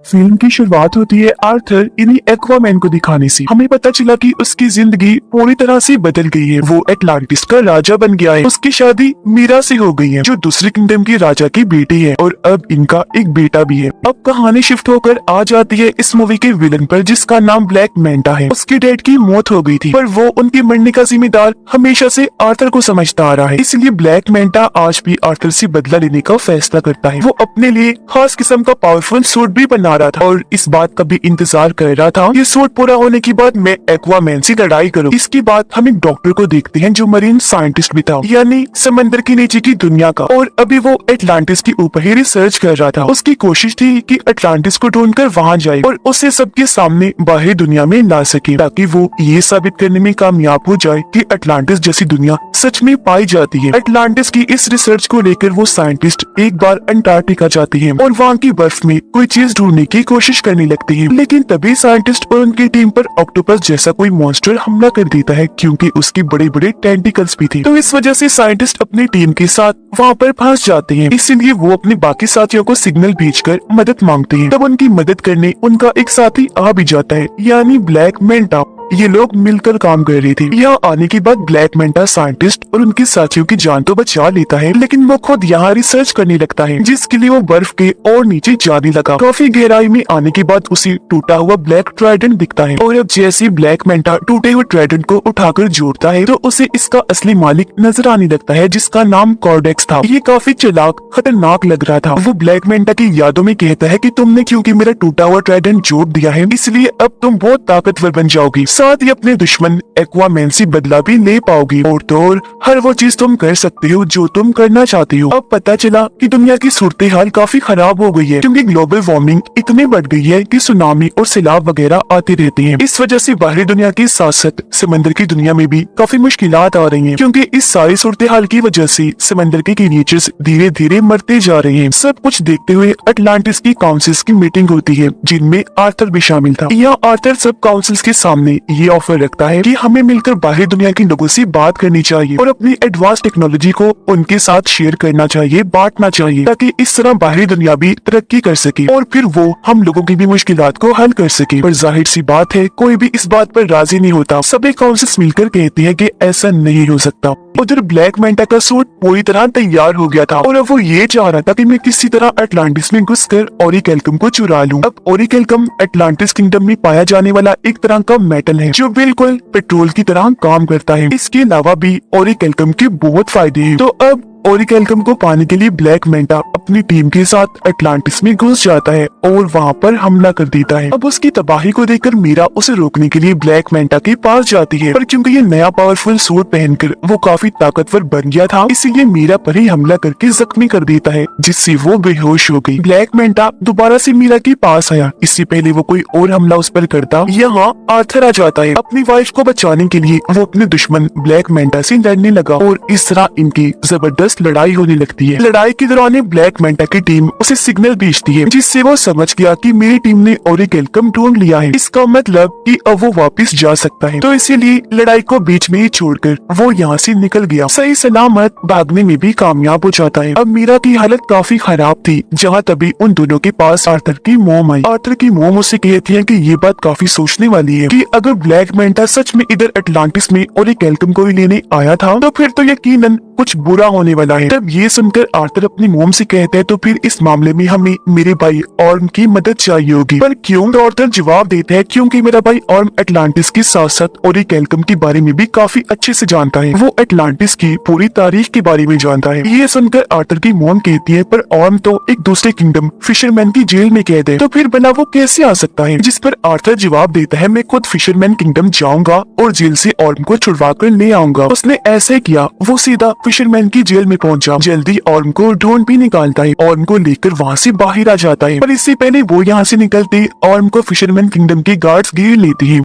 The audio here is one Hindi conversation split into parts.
फिल्म की शुरुआत होती है आर्थर इन्हीं एक्वामैन को दिखाने से। हमें पता चला कि उसकी जिंदगी पूरी तरह से बदल गई है। वो एटलांटिस का राजा बन गया है। उसकी शादी मीरा से हो गई है, जो दूसरे किंगडम की राजा की बेटी है, और अब इनका एक बेटा भी है। अब कहानी शिफ्ट होकर आ जाती है इस मूवी के विलन पर, जिसका नाम ब्लैक मैंटा है। उसके डैड की मौत हो गई थी, पर वो उनके मरने का जिम्मेदार हमेशा से आर्थर को समझता आ रहा है। इसलिए ब्लैक मैंटा आज भी आर्थर से बदला लेने का फैसला करता है। वो अपने लिए खास किस्म का पावरफुल सूट भी बना रहा था और इस बात का भी इंतजार कर रहा था ये सूट पूरा होने के बाद मैं एक्वामैन से लड़ाई करूं। इसके बाद हम एक डॉक्टर को देखते हैं जो मरीन साइंटिस्ट भी था, यानी समंदर के नीचे की दुनिया का, और अभी वो एटलांटिस के ऊपर ही रिसर्च कर रहा था। उसकी कोशिश थी कि एटलांटिस को ढूंढकर वहां जाए और उसे सबके सामने बाहरी दुनिया में ला सके, ताकि वो ये साबित करने में कामयाब हो जाए कि एटलांटिस जैसी दुनिया सच में पाई जाती है। एटलांटिस की इस रिसर्च को लेकर वो साइंटिस्ट एक बार अंटार्कटिका जाती है और वहाँ की बर्फ में कोई चीज ढूंढने की कोशिश करने लगती है, लेकिन तभी साइंटिस्ट और उनकी टीम पर ऑक्टोपस जैसा कोई मॉन्स्टर हमला कर देता है, क्योंकि उसकी बड़े बड़े टेंटिकल्स भी थे। तो इस वजह से साइंटिस्ट अपनी टीम के साथ वहाँ पर फंस जाते हैं। इसीलिए वो अपने बाकी साथियों को सिग्नल भेजकर मदद मांगते हैं। तब उनकी मदद करने उनका एक साथी आ भी जाता है, यानी ब्लैक मैंटा। ये लोग मिलकर काम कर रहे थे। यहाँ आने के बाद ब्लैक मैंटा साइंटिस्ट और उनके साथियों की जान तो बचा लेता है, लेकिन वो खुद यहाँ रिसर्च करने लगता है, जिसके लिए वो बर्फ के और नीचे जाने लगा। काफी गहराई में आने के बाद उसे टूटा हुआ ब्लैक ट्राइडेंट दिखता है, और अब जैसे ब्लैक मैंटा टूटे हुए ट्राइडेंट को उठाकर जोड़ता है तो उसे इसका असली मालिक नजर आने लगता है, जिसका नाम कॉर्डेक्स था। ये काफी चालाक खतरनाक लग रहा था। वो ब्लैक मैंटा की यादों में कहता है कि तुमने क्योंकि मेरा टूटा हुआ ट्राइडेंट जोड़ दिया है, इसलिए अब तुम बहुत ताकतवर बन जाओगी, साथ ही अपने दुश्मन एक्वामैन से बदला भी ले पाओगी, और तो और हर वो चीज तुम कर सकते हो जो तुम करना चाहती हो। अब पता चला कि दुनिया की सूरत हाल काफी खराब हो गई है, क्योंकि ग्लोबल वार्मिंग इतनी बढ़ गई है कि सुनामी और सैलाब वगैरह आती रहती हैं। इस वजह से बाहरी दुनिया के साथ साथ समंदर की दुनिया में भी काफी मुश्किलात आ रही हैं, क्योंकि इस सारी सूरत हाल की वजह से समंदर के क्रिएचर्स धीरे धीरे मरते जा रहे हैं। सब कुछ देखते हुए अटलांटिस की काउंसिल्स की मीटिंग होती है, जिनमें आर्थर भी शामिल था। यहाँ आर्थर सब काउंसिल्स के सामने ये ऑफर रखता है कि हमें मिलकर बाहरी दुनिया के लोगों से बात करनी चाहिए और अपनी एडवांस टेक्नोलॉजी को उनके साथ शेयर करना चाहिए, बांटना चाहिए, ताकि इस तरह बाहरी दुनिया भी तरक्की कर सके और फिर वो हम लोगों की भी मुश्किलात को हल कर सके। पर जाहिर सी बात है, कोई भी इस बात पर राजी नहीं होता। सभी काउंसिल्स मिलकर कहती है कि ऐसा नहीं हो सकता। उधर ब्लैक मैंटा का सूट पूरी तरह तैयार हो गया था और अब वो ये चाह रहा था कि मैं किसी तरह अटलांटिस में घुसकर ओरिकेल्कम को चुरा लूं। अब ओरिकेल्कम अटलांटिस किंगडम में पाया जाने वाला एक तरह का मेटल है, जो बिल्कुल पेट्रोल की तरह काम करता है। इसके अलावा भी ओरिकेल्कम के बहुत फायदे हैं। तो अब ओरिकेल्कम को पाने के लिए ब्लैक मैंटा अपनी टीम के साथ अटलांटिस में घुस जाता है और वहाँ पर हमला कर देता है। अब उसकी तबाही को देखकर मीरा उसे रोकने के लिए ब्लैक मैंटा के पास जाती है, पर क्योंकि ये नया पावरफुल सूट पहनकर वो काफी ताकतवर बन गया था, इसीलिए मीरा पर ही हमला करके जख्मी कर देता है, जिससे वो बेहोश हो गई। ब्लैक मैंटा दोबारा से मीरा के पास आया। इससे पहले वो कोई और हमला उस पर करता, यहाँ आर्थर आ जाता है। अपनी वाइफ को बचाने के लिए वो अपने दुश्मन ब्लैक मैंटा से लड़ने लगा और इस तरह इनकी जबरदस्त लड़ाई होने लगती है। लड़ाई के दौरान ब्लैक मैंटा की टीम उसे सिग्नल भेजती है, जिससे वो समझ गया कि मेरी टीम ने ओरिकेल्कम ढूंढ लिया है। इसका मतलब कि अब वो वापस जा सकता है। तो इसीलिए लड़ाई को बीच में ही छोड़कर वो यहाँ से निकल गया। सही सलामत भागने में भी कामयाब हो जाता है। अब मीरा की हालत काफी खराब थी, जहाँ तभी उन दोनों के पास आर्थर की मोम आई। आर्थर की मोम उससे कहती है कि ये बात काफी सोचने वाली है कि अगर ब्लैक मैंटा सच में इधर अटलांटिस में ओरिकेल्कम को ही लेने आया था, तो फिर तो यकीनन कुछ बुरा होने वाला है। तब ये सुनकर आर्थर अपनी मोम से कहते हैं, तो फिर इस मामले में हमें मेरे भाई ऑर्म की मदद चाहिए होगी। पर क्यों? तो आर्थर जवाब देते हैं, क्योंकि मेरा भाई ऑर्म अटलांटिस के साथ साथ ओरिकेल्कम के बारे में भी काफी अच्छे से जानता है। वो अटलांटिस की पूरी तारीख के बारे में जानता है। ये सुनकर आर्थर की मोम कहती है, पर ऑर्म तो एक दूसरे किंगडम फिशरमैन की जेल में कैद है, तो फिर भला वो कैसे आ सकता है? जिस पर आर्थर जवाब देता है, मैं खुद फिशरमैन किंगडम जाऊंगा और जेल से ऑर्म को छुड़वा कर ले आऊंगा। उसने ऐसे किया। वो सीधा फिशरमैन की जेल में पहुंचा। जल्दी ऑर्म को ढूंढ भी निकालता है। ऑर्म को लेकर वहाँ से बाहर आ जाता है, पर इससे पहले वो यहाँ से निकलते ऑर्म को फिशरमैन किंगडम के गार्ड्स घेर लेते हैं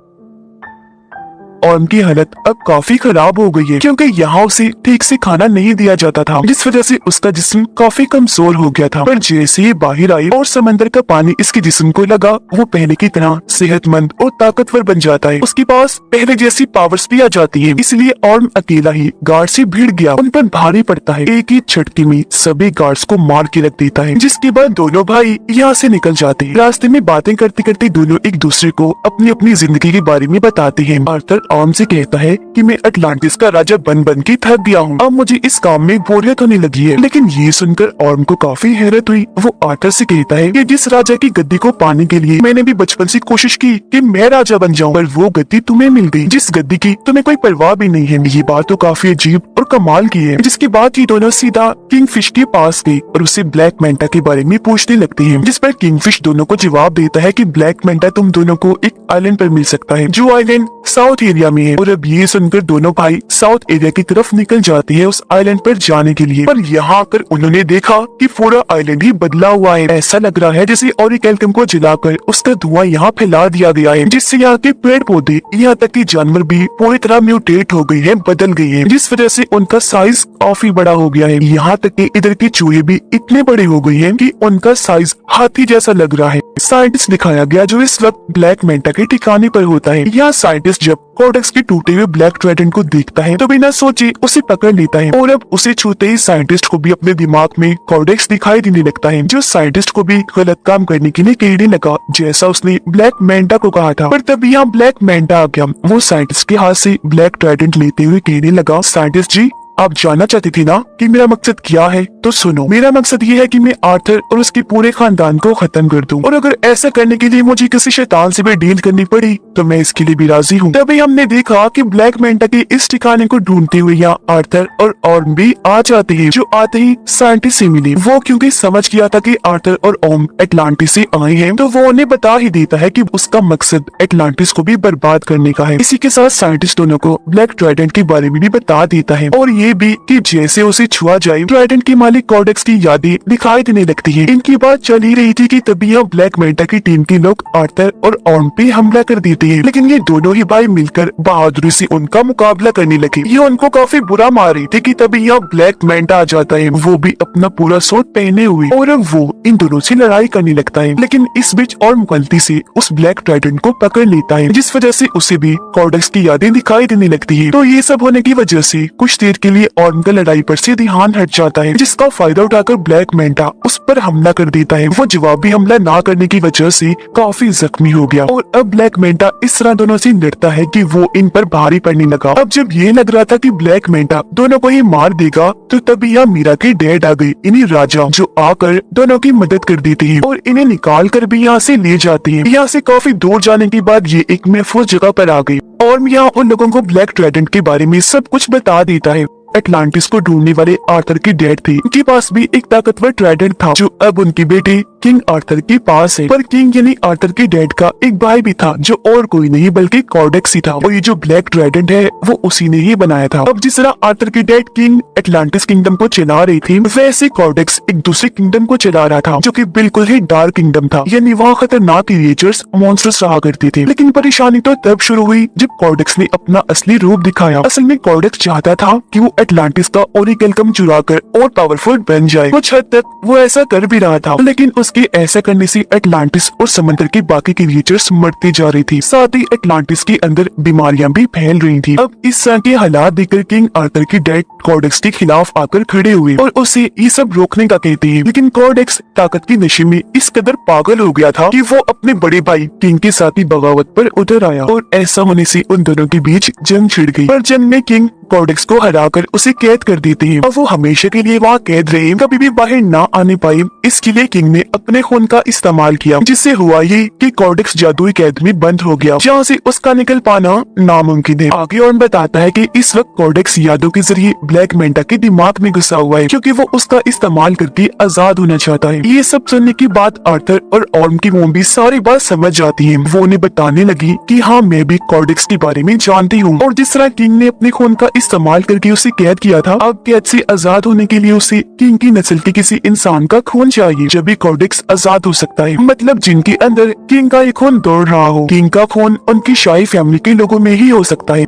ऑर्म की हालत अब काफी खराब हो गई है, क्योंकि यहाँ उसे ठीक से खाना नहीं दिया जाता था, जिस वजह से उसका जिस्म काफी कमजोर हो गया था। पर जैसे ही बाहर आई और समंदर का पानी इसके जिस्म को लगा, वो पहले की तरह सेहतमंद और ताकतवर बन जाता है। उसके पास पहले जैसी पावर्स भी आ जाती है, इसलिए ऑर्म अकेला ही गार्ड से भिड़ गया, उन पर भारी पड़ता है। एक ही झटके में सभी गार्ड्स को मार के रख देता है, जिसके बाद दोनों भाई यहाँ से निकल जाते हैं। रास्ते में बातें करते करते दोनों एक दूसरे को अपनी अपनी जिंदगी के बारे में बताते हैं। आर्थर ऑर्म से कहता है कि मैं अटलांटिस का राजा बन बन के थक गया हूँ, अब मुझे इस काम में बोरियत होने लगी है। लेकिन ये सुनकर ऑर्म को काफी हैरत हुई। वो आर्थर से कहता है कि जिस राजा की गद्दी को पाने के लिए मैंने भी बचपन से कोशिश की कि मैं राजा बन जाऊं, पर वो गद्दी तुम्हें मिल गई, जिस गद्दी की तुम्हें कोई परवाह भी नहीं है। ये बात तो काफी अजीब और कमाल की है। जिसके बाद ये दोनों सीधा किंगफिश के पास गए और उससे ब्लैक मेंटा के बारे में पूछने लगते हैं, जिस पर किंगफिश दोनों को जवाब देता है कि ब्लैक मेंटा तुम दोनों को एक आइलैंड पर मिल सकता है, जो आइलैंड साउथ एरिया में है। और अब ये सुनकर दोनों भाई साउथ एरिया की तरफ निकल जाते हैं उस आइलैंड पर जाने के लिए। पर यहाँ आकर उन्होंने देखा कि पूरा आइलैंड ही बदला हुआ है। ऐसा लग रहा है जैसे ओरिकेल्कम को जलाकर उसका धुआं यहाँ फैला दिया गया है, जिससे यहाँ के पेड़ पौधे यहाँ तक कि जानवर भी पूरी तरह म्यूटेट हो गए हैं, बदल गए हैं, जिस वजह से उनका साइज काफी बड़ा हो गया है। यहाँ तक कि इधर के चूहे भी इतने बड़े हो गए हैं कि उनका साइज हाथी जैसा लग रहा है। साइंटिस्ट दिखाया गया जो इस वक्त ब्लैक मेंटा के ठिकाने पर होता है। यहाँ साइंटिस्ट जब कोडेक्स के टूटे हुए ब्लैक ट्राइडेंट को देखता है तो बिना सोचे उसे पकड़ लेता है, और अब उसे छूते ही साइंटिस्ट को भी अपने दिमाग में कोडेक्स दिखाई देने लगता है, जो साइंटिस्ट को भी गलत काम करने के लिए कहने लगा, जैसा उसने ब्लैक मेंटा को कहा था। पर तभी यहाँ ब्लैक मेंटा आ गया। वो साइंटिस्ट के हाथ से ब्लैक ट्राइडेंट लेते हुए कहने लगा, साइंटिस्ट जी, आप जानना चाहती थी ना कि मेरा मकसद क्या है? तो सुनो, मेरा मकसद ये है कि मैं आर्थर और उसके पूरे खानदान को खत्म कर दूं, और अगर ऐसा करने के लिए मुझे किसी शैतान से भी डील करनी पड़ी तो मैं इसके लिए भी राजी हूँ। तभी हमने देखा कि ब्लैक मेंटा के इस ठिकाने को ढूंढते हुए यहाँ आर्थर और ऑर्म भी आ जाते हैं, जो आते ही साइंटिस्ट से मिले। वो क्योंकि समझ गया था कि आर्थर और ऑर्म एटलांटिस से आए हैं, तो वो उन्हें बता ही देता है कि उसका मकसद एटलांटिस को भी बर्बाद करने का है। इसी के साथ साइंटिस्ट दोनों को ब्लैक ट्राइडेंट के बारे में भी बता देता है, और ये भी कि जैसे उसे छुआ जाए ट्राइडेंट के मालिक कोडेक्स की यादें दिखाई देने लगती है। इनकी बात चल ही रही थी कि तभी यहाँ ब्लैक मेंटा की टीम के लोग आर्थर और ऑर्म पे हमला कर देते हैं, लेकिन ये दोनों ही भाई मिलकर बहादुरी से उनका मुकाबला करने लगे। ये उनको काफी बुरा मार रही थी कि तभी यहाँ ब्लैक मेंटा आ जाता है, वो भी अपना पूरा सूट पहने हुए, और अब वो इन दोनों से लड़ाई करने लगता है। लेकिन इस बीच ऑर्म गलती से उस ब्लैक ट्राइडेंट को पकड़ लेता है, जिस वजह से उसे भी कोडेक्स की यादें दिखाई देने लगती है। तो ये सब होने की वजह से कुछ देर के लिए ऑर्म का लड़ाई पर से ध्यान हट जाता है, जिसका फायदा उठाकर ब्लैक मेंटा उस पर हमला कर देता है। वो जवाबी हमला ना करने की वजह से काफी जख्मी हो गया, और अब ब्लैक मेंटा इस तरह दोनों से लड़ता है कि वो इन पर भारी पड़ने लगा। अब जब ये लग रहा था कि ब्लैक मेंटा दोनों को ही मार देगा, तो तभी यहाँ मीरा के डैड आ गए, इन्हीं राजा, जो आकर दोनों की मदद कर देते हैं और इन्हें निकाल कर भी यहाँ से ले जाते हैं। यहाँ से काफी दूर जाने के बाद ये एक महफूज जगह पर आ गई, और यहाँ उन लोगों को ब्लैक ट्राइडेंट के बारे में सब कुछ बता देता है। एटलांटिस को ढूंढने वाले आर्थर की डैड थी, उनके पास भी एक ताकतवर ट्राइडेंट था, जो अब उनकी बेटी किंग आर्थर के पास है। पर किंग यानी आर्थर के डैड का एक भाई भी था, जो और कोई नहीं बल्कि कोडेक्स ही था, और ये जो ब्लैक ट्राइडेंट है वो उसी ने ही बनाया था। अब जिस तरह आर्थर की डैड किंग एटलांटिस किंगडम को चला रही थी, वैसे कोडेक्स एक दूसरे किंगडम को चला रहा था, जो कि बिल्कुल ही डार्क किंगडम था, यानी वहाँ खतरनाक क्रिएचर्स मॉन्स्टर्स रहा करते थे। लेकिन परेशानी तो तब शुरू हुई जब कोडेक्स ने अपना असली रूप दिखाया। असल में कोडेक्स चाहता था कि वो एटलांटिस का ओरिकेल्कम चुराकर और पावरफुल बन जाए। कुछ हद तक वो ऐसा कर भी रहा था, लेकिन उसके ऐसा करने से एटलांटिस और समंदर के बाकी क्रिएचर्स मरती जा रही थी, साथ ही एटलांटिस के अंदर बीमारियां भी फैल रही थी। अब इस तरह के हालात देखकर किंग आर्थर के डैड कोडेक्स के खिलाफ आकर खड़े हुए और उसे ये सब रोकने का कहते हैं। लेकिन कोडेक्स ताकत की नशे में इस कदर पागल हो गया था कि वो अपने बड़े भाई किंग के साथ ही बगावत पर उतर आया, और ऐसा होने से उन दोनों के बीच जंग छिड़ गई। पर जंग में किंग कोडेक्स को हराकर उसे कैद कर देते हैं, और वो हमेशा के लिए वहाँ कैद रहे, कभी भी बाहर ना आने पाए। इसके लिए किंग ने अपने खून का इस्तेमाल किया, जिससे हुआ ये कि कोडेक्स जादुई कैद में बंद हो गया, जहाँ से उसका निकल पाना नामुमकिन है। आगे और बताता है कि इस वक्त कोडेक्स यादों के जरिए ब्लैक मेंटा के दिमाग में घुसा हुआ है, क्योंकि वो उसका इस्तेमाल करके आजाद होना चाहता है। ये सब सुनने के बाद आर्थर और ऑर्म की मोम भी सारी बात समझ जाती है। वो उन्हें बताने लगी कि हाँ, मैं भी कोडेक्स के बारे में जानती हूँ, और जिस तरह किंग ने अपने खून का इस्तेमाल करके उसे कैद किया था, अब कैद से आजाद होने के लिए उसे किंग की नस्ल के किसी इंसान का खून चाहिए, जब भी कोडेक्स आजाद हो सकता है। मतलब जिनके अंदर किंग का एक खून दौड़ रहा हो। किंग का खून उनकी शाही फैमिली के लोगों में ही हो सकता है।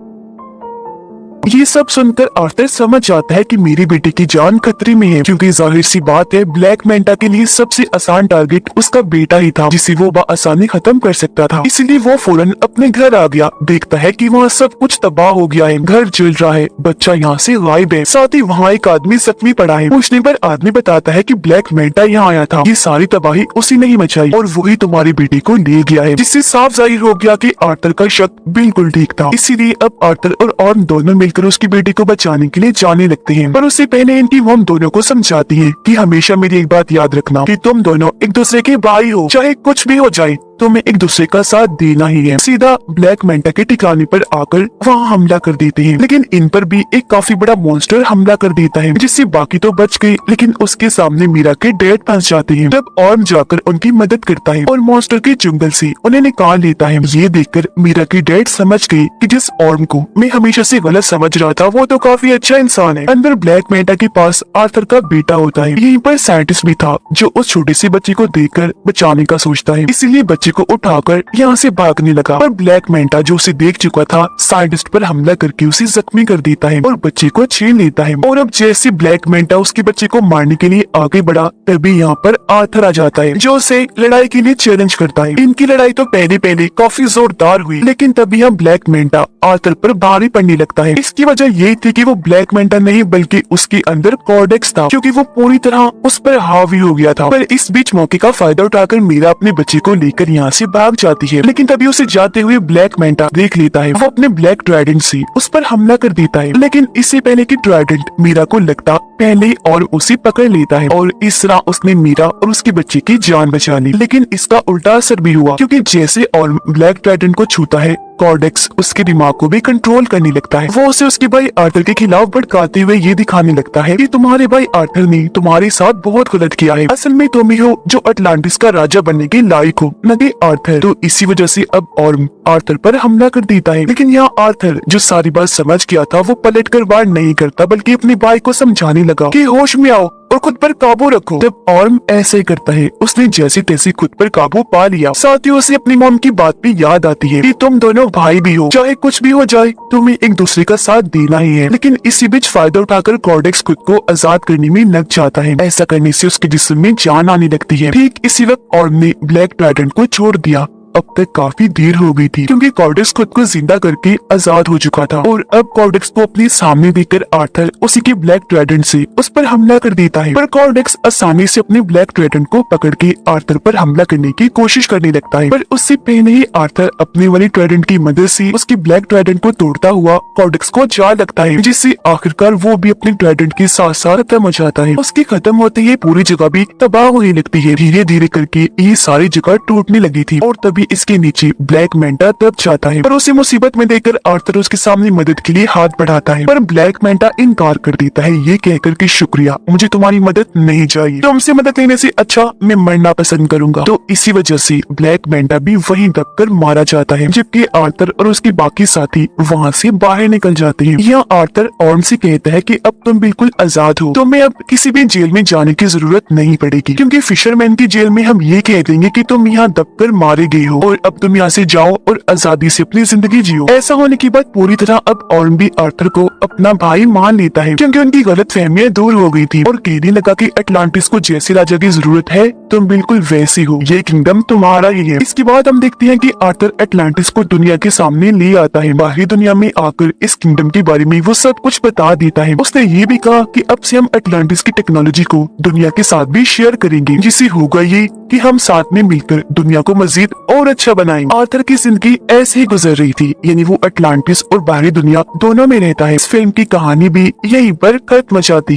ये सब सुनकर आर्थर समझ जाता है कि मेरी बेटी की जान खतरे में है, क्योंकि जाहिर सी बात है ब्लैक मेंटा के लिए सबसे आसान टारगेट उसका बेटा ही था, जिसे वो आसानी खत्म कर सकता था। इसलिए वो फौरन अपने घर आ गया। देखता है कि वहाँ सब कुछ तबाह हो गया है, घर जल रहा है, बच्चा यहाँ से गायब है, साथ ही वहाँ एक आदमी जख्मी पड़ा है। पूछने पर आदमी बताता है कि ब्लैक मेंटा यहाँ आया था, ये सारी तबाही उसी ने ही मचाई और वही तुम्हारी बेटी को ले गया है, जिससे साफ जाहिर हो गया कि आर्थर का शक बिल्कुल ठीक था। इसीलिए अब आर्थर और ऑर्म दोनों मिलकर उसकी बेटी को बचाने के लिए जाने लगते हैं। पर उससे पहले इनकी मॉम दोनों को समझाती है कि हमेशा मेरी एक बात याद रखना कि तुम दोनों एक दूसरे के भाई हो, चाहे कुछ भी हो जाए तुम्हें एक दूसरे का साथ देना ही है। सीधा ब्लैक मेंटा के ठिकाने पर आकर वहाँ हमला कर देते हैं, लेकिन इन पर भी एक काफी बड़ा मॉन्स्टर हमला कर देता है, जिससे बाकी तो बच गए, लेकिन उसके सामने मीरा के डैड फंस जाते हैं। तब ऑर्म जाकर उनकी मदद करता है और मॉन्स्टर के जंगल से उन्हें निकाल लेता है। ये देखकर मीरा के डैड समझ गए कि जिस ऑर्म को मैं हमेशा से गलत समझ रहा था वो तो काफी अच्छा इंसान है। अंदर ब्लैक मेंटा के पास आर्थर का बेटा होता है। यहीं पर साइंटिस्ट भी था जो उस छोटे से बच्चे को देखकर बचाने का सोचता है, इसीलिए बच्चे को उठाकर यहाँ से भागने लगा। पर ब्लैक मेंटा जो उसे देख चुका था साइंटिस्ट पर हमला करके उसे जख्मी कर देता है और बच्चे को छीन लेता है। और अब जैसे ब्लैक मेंटा उसके बच्चे को मारने के लिए आगे बढ़ा, तभी यहाँ पर आर्थर आ जाता है जो उसे लड़ाई के लिए चैलेंज करता है। इनकी लड़ाई तो पहले काफी जोरदार हुई, लेकिन तभी यहाँ ब्लैक मेंटा आर्थर पर भारी पड़ने लगता है। इसकी वजह ये थी कि वो ब्लैक मेंटा नहीं बल्कि उसके अंदर कॉर्डेक्स था, क्योंकि वो पूरी तरह उस पर हावी हो गया था। पर इस बीच मौके का फायदा उठाकर मीरा अपने बच्चे को लेकर यहाँ से भाग जाती है, लेकिन तभी उसे जाते हुए ब्लैक मेंटा देख लेता है। वो अपने ब्लैक ट्राइडेंट से उस पर हमला कर देता है, लेकिन इससे पहले कि ट्राइडेंट मीरा को लगता पहले और उसे पकड़ लेता है और इस तरह उसने मीरा और उसके बच्चे की जान बचा ली। लेकिन इसका उल्टा असर भी हुआ, क्योंकि जैसे और ब्लैक ट्राइडेंट को छूता है कॉर्डेक्स उसके दिमाग को भी कंट्रोल करने लगता है। वो उसे उसके भाई आर्थर के खिलाफ भड़काते हुए ये दिखाने लगता है कि तुम्हारे भाई आर्थर ने तुम्हारे साथ बहुत गलत किया है, असल में तुम ही हो जो अटलांटिस का राजा बनने के लायक हो, न कि आर्थर। तो इसी वजह से अब ऑर्म आर्थर पर हमला कर देता है, लेकिन यहाँ आर्थर जो सारी बात समझ गया था वो पलट कर वार नहीं करता, बल्कि अपने भाई को समझाने लगा कि होश में आओ और खुद पर काबू रखो। जब ऑर्म ऐसे ही करता है, उसने जैसे तैसे खुद पर काबू पा लिया। साथ ही उसे अपनी मॉम की बात भी याद आती है कि तुम दोनों भाई भी हो, चाहे कुछ भी हो जाए तुम्हें एक दूसरे का साथ देना ही है। लेकिन इसी बीच फायदा उठाकर कॉर्डेक्स खुद को आजाद करने में लग जाता है। ऐसा करने से उसके जिस्म में जान आने लगती है। ठीक इसी वक्त ऑर्म ने ब्लैक ट्राइडेंट को छोड़ दिया। अब तक काफी देर हो गई थी, क्योंकि कॉर्डेक्स खुद को जिंदा करके आजाद हो चुका था। और अब कॉर्डेक्स को अपने सामने देखकर आर्थर उसी के ब्लैक ट्राइडेंट से उस पर हमला कर देता है। पर कॉर्डेक्स आसानी से अपने ब्लैक ट्राइडेंट को पकड़ के आर्थर पर हमला करने की कोशिश करने लगता है। पर उससे पहले ही आर्थर अपने वाली ट्राइडेंट की मदद से उसके ब्लैक ट्राइडेंट को तोड़ता हुआ कॉर्डेक्स को जा लगता है, जिससे आखिरकार वो भी अपने ट्राइडेंट के साथ साथ खत्म हो जाता है। उसके खत्म होते ही पूरी जगह भी तबाह होने लगती है। धीरे धीरे करके ये सारी जगह टूटने लगी थी और तभी इसके नीचे ब्लैक मेंटा दब जाता है। पर उसे मुसीबत में देखकर आर्थर उसके सामने मदद के लिए हाथ बढ़ाता है, पर ब्लैक मेंटा इनकार कर देता है, ये कहकर कि शुक्रिया, मुझे तुम्हारी मदद नहीं चाहिए, तुमसे मदद लेने से अच्छा मैं मरना पसंद करूंगा। तो इसी वजह से ब्लैक मेंटा भी वहीं दबकर मारा जाता है, जबकि आर्थर और उसके बाकी साथी वहाँ से बाहर निकल जाते हैं। यहाँ आर्थर ऑर्म से कहता है कि अब तुम बिल्कुल आजाद हो, तुम्हें अब किसी भी जेल में जाने की जरूरत नहीं पड़ेगी, क्योंकि फिशरमैन की जेल में हम ये कह देंगे कि तुम यहाँ दबकर मारे गए हो और अब तुम यहाँ से जाओ और आजादी से अपनी जिंदगी जियो। ऐसा होने के बाद पूरी तरह अब ऑर्म भी आर्थर को अपना भाई मान लेता है, क्योंकि उनकी गलत फहमियां दूर हो गई थी और कहने लगा कि अटलांटिस को जैसे राजा की जरूरत है तुम बिल्कुल वैसे हो, ये किंगडम तुम्हारा ही है। इसके बाद हम देखते हैं कि आर्थर अटलांटिस को दुनिया के सामने ले आता है। बाहरी दुनिया में आकर इस किंगडम के बारे में वो सब कुछ बता देता है। उसने ये भी कहा कि अब से हम अटलांटिस की टेक्नोलॉजी को दुनिया के साथ भी शेयर करेंगे, जिससे होगा ये कि हम साथ में मिलकर दुनिया को मजीद और अच्छा बनाएंगे। आर्थर की जिंदगी ऐसे ही गुजर रही थी, यानी वो अटलांटिस और बाहरी दुनिया दोनों में रहता है। इस फिल्म की कहानी भी यहीं पर खत्म हो जाती है।